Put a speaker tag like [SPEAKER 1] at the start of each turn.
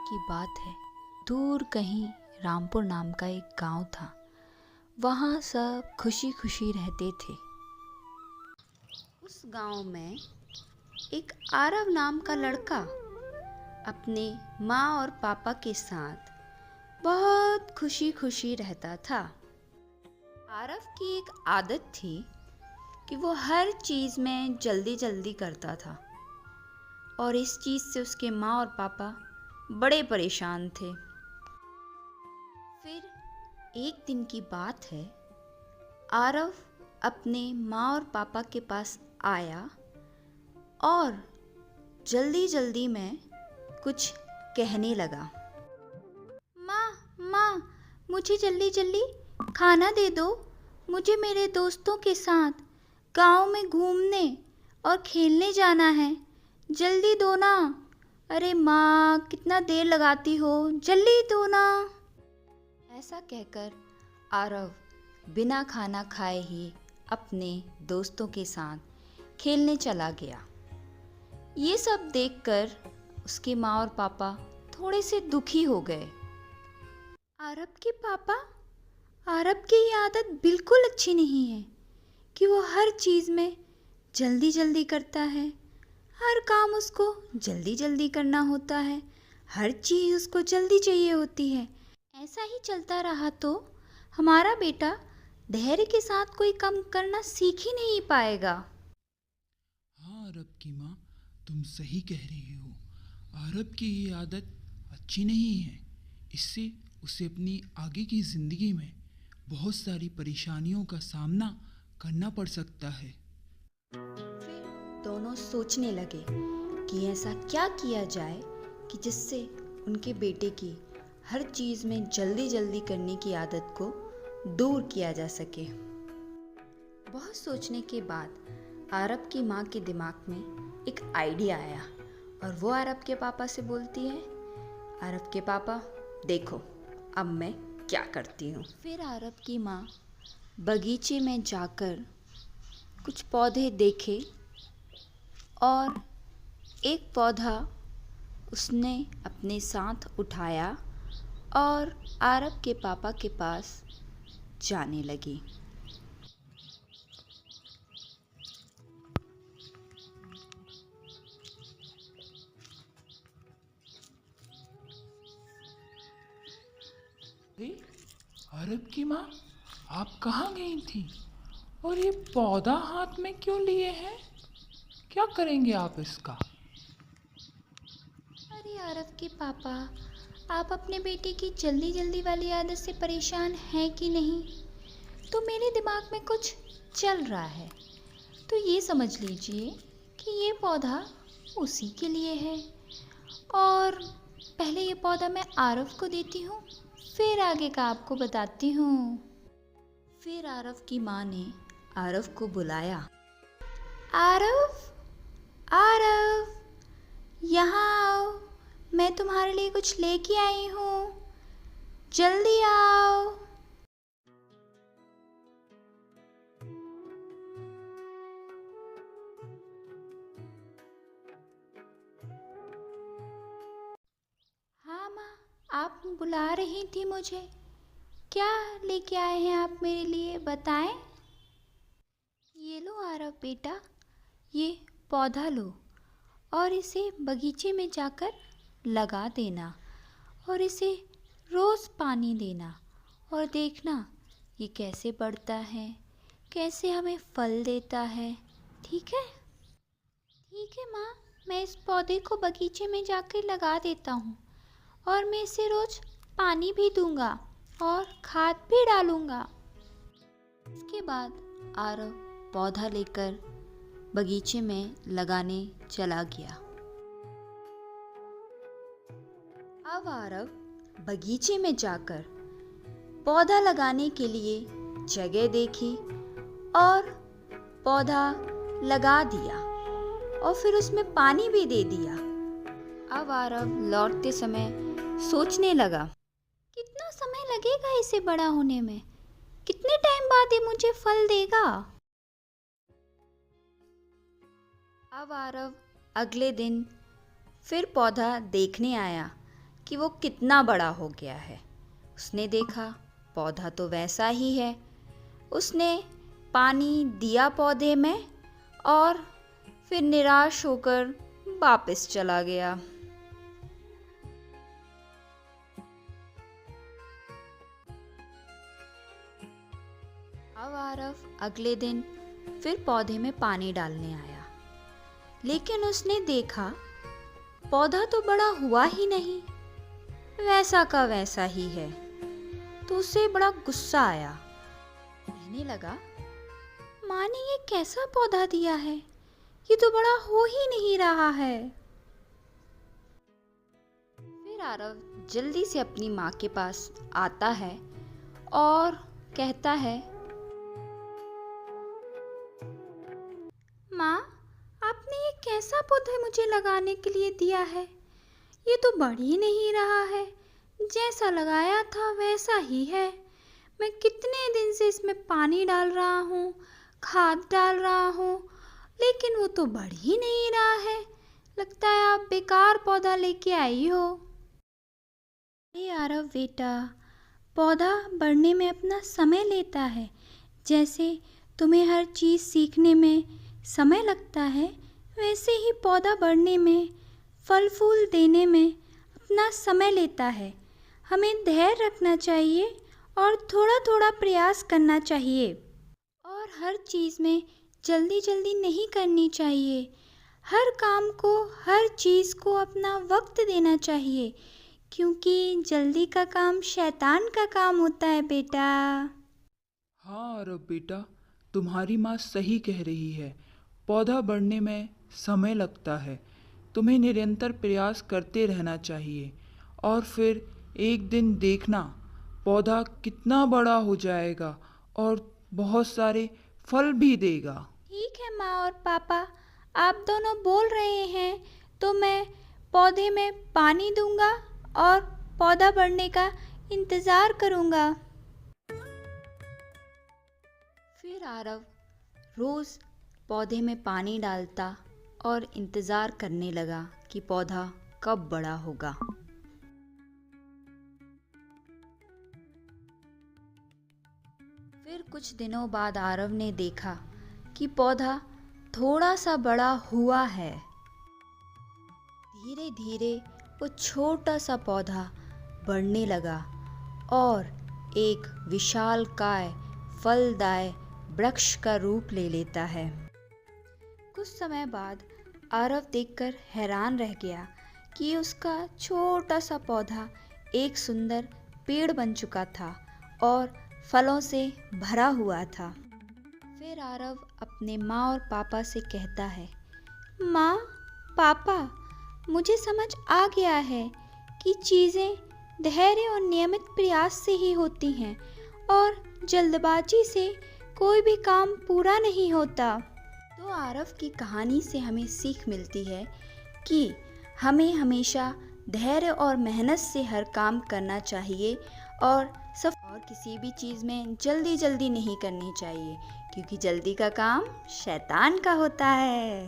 [SPEAKER 1] की बात है, दूर कहीं रामपुर नाम का एक गांव था। वहाँ सब खुशी खुशी रहते थे। उस गांव में एक आरव नाम का लड़का अपने माँ और पापा के साथ बहुत खुशी खुशी रहता था। आरव की एक आदत थी कि वो हर चीज़ में जल्दी जल्दी करता था और इस चीज़ से उसके माँ और पापा बड़े परेशान थे। फिर एक दिन की बात है, आरव अपने माँ और पापा के पास आया और जल्दी जल्दी में कुछ कहने लगा। माँ माँ, मुझे जल्दी जल्दी खाना दे दो। मुझे मेरे दोस्तों के साथ गांव में घूमने और खेलने जाना है। जल्दी दो ना। अरे माँ, कितना देर लगाती हो, जल्दी दो ना। ऐसा कहकर आरव बिना खाना खाए ही अपने दोस्तों के साथ खेलने चला गया। ये सब देखकर उसके माँ और पापा थोड़े से दुखी हो गए। आरव के पापा, आरव की ये आदत बिल्कुल अच्छी नहीं है कि वो हर चीज़ में जल्दी जल्दी करता है। हर काम उसको जल्दी जल्दी करना होता है, हर चीज़ उसको जल्दी चाहिए होती है। ऐसा ही चलता रहा तो हमारा बेटा धैर्य के साथ कोई काम करना सीख ही नहीं पाएगा।
[SPEAKER 2] हाँ आरब की माँ, तुम सही कह रही हो। आरब की ये आदत अच्छी नहीं है। इससे उसे अपनी आगे की ज़िंदगी में बहुत सारी परेशानियों का सामना करना पड़ सकता है।
[SPEAKER 1] फिर दोनों सोचने लगे कि ऐसा क्या किया जाए कि जिससे उनके बेटे की हर चीज़ में जल्दी जल्दी करने की आदत को दूर किया जा सके। बहुत सोचने के बाद आरब की माँ के दिमाग में एक आइडिया आया और वो आरब के पापा से बोलती है, आरब के पापा देखो अब मैं क्या करती हूँ। फिर आरब की माँ बगीचे में जाकर कुछ पौधे देखे और एक पौधा उसने अपने साथ उठाया और आरब के पापा के पास जाने लगी।
[SPEAKER 2] अरे आरब की माँ, आप कहाँ गई थी? और ये पौधा हाथ में क्यों लिए हैं? क्या करेंगे आप इसका?
[SPEAKER 1] अरे आरव के पापा, आप अपने बेटे की जल्दी जल्दी वाली आदत से परेशान हैं कि नहीं? तो मेरे दिमाग में कुछ चल रहा है। तो ये समझ लीजिए कि ये पौधा उसी के लिए है और पहले ये पौधा मैं आरव को देती हूँ, फिर आगे का आपको बताती हूँ। फिर आरव की माँ ने आरव को बुलाया। आरव, आरव, यहाँ आओ, मैं तुम्हारे लिए कुछ लेके आई हूँ, जल्दी आओ। हाँ माँ, आप बुला रही थी मुझे। क्या लेके आए हैं आप मेरे लिए, बताएं। ये लो आरव बेटा, ये पौधा लो और इसे बगीचे में जाकर लगा देना और इसे रोज़ पानी देना और देखना ये कैसे बढ़ता है, कैसे हमें फल देता है। ठीक है? ठीक है माँ, मैं इस पौधे को बगीचे में जाकर लगा देता हूँ और मैं इसे रोज़ पानी भी दूंगा और खाद भी डालूंगा। इसके बाद आरव पौधा लेकर बगीचे में लगाने चला गया। अब आरव बगीचे में जाकर पौधा लगाने के लिए जगह देखी और पौधा लगा दिया और फिर उसमें पानी भी दे दिया। अब आरव लौटते समय सोचने लगा, कितना समय लगेगा इसे बड़ा होने में, कितने टाइम बाद ये मुझे फल देगा। अब आरव अगले दिन फिर पौधा देखने आया कि वो कितना बड़ा हो गया है। उसने देखा पौधा तो वैसा ही है। उसने पानी दिया पौधे में और फिर निराश होकर वापस चला गया। अब आरव अगले दिन फिर पौधे में पानी डालने आया, लेकिन उसने देखा पौधा तो बड़ा हुआ ही नहीं, वैसा का वैसा ही है। तो उसे बड़ा गुस्सा आया। कहने लगा, माँ ने ये कैसा पौधा दिया है, ये तो बड़ा हो ही नहीं रहा है। फिर आरव जल्दी से अपनी माँ के पास आता है और कहता है, माँ, आपने ये कैसा पौधा मुझे लगाने के लिए दिया है, ये तो बढ़ ही नहीं रहा है, जैसा लगाया था वैसा ही है। मैं कितने दिन से इसमें पानी डाल रहा हूँ, खाद डाल रहा हूँ, लेकिन वो तो बढ़ ही नहीं रहा है। लगता है आप बेकार पौधा लेके आई हो। अरे आरव बेटा, पौधा बढ़ने में अपना समय लेता है। जैसे तुम्हें हर चीज़ सीखने में समय लगता है, वैसे ही पौधा बढ़ने में, फल फूल देने में अपना समय लेता है। हमें धैर्य रखना चाहिए और थोड़ा थोड़ा प्रयास करना चाहिए, और हर चीज़ में जल्दी जल्दी नहीं करनी चाहिए। हर काम को, हर चीज़ को अपना वक्त देना चाहिए, क्योंकि जल्दी का काम शैतान का काम होता है बेटा।
[SPEAKER 2] हाँ आरव बेटा, तुम्हारी माँ सही कह रही है। पौधा बढ़ने में समय लगता है। तुम्हें निरंतर प्रयास करते रहना चाहिए और फिर एक दिन देखना पौधा कितना बड़ा हो जाएगा और बहुत सारे फल भी देगा।
[SPEAKER 1] ठीक है माँ और पापा, आप दोनों बोल रहे हैं तो मैं पौधे में पानी दूंगा और पौधा बढ़ने का इंतज़ार करूंगा। फिर आरव रोज़ पौधे में पानी डालता और इंतज़ार करने लगा कि पौधा कब बड़ा होगा। फिर कुछ दिनों बाद आरव ने देखा कि पौधा थोड़ा सा बड़ा हुआ है। धीरे धीरे वो छोटा सा पौधा बढ़ने लगा और एक विशालकाय फलदाय वृक्ष का रूप ले लेता है। कुछ समय बाद आरव देखकर हैरान रह गया कि उसका छोटा सा पौधा एक सुंदर पेड़ बन चुका था और फलों से भरा हुआ था। फिर आरव अपने माँ और पापा से कहता है, माँ, पापा, मुझे समझ आ गया है कि चीज़ें धैर्य और नियमित प्रयास से ही होती हैं और जल्दबाजी से कोई भी काम पूरा नहीं होता। तो आरव की कहानी से हमें सीख मिलती है कि हमें हमेशा धैर्य और मेहनत से हर काम करना चाहिए और किसी भी चीज़ में जल्दी जल्दी नहीं करनी चाहिए, क्योंकि जल्दी का काम शैतान का होता है।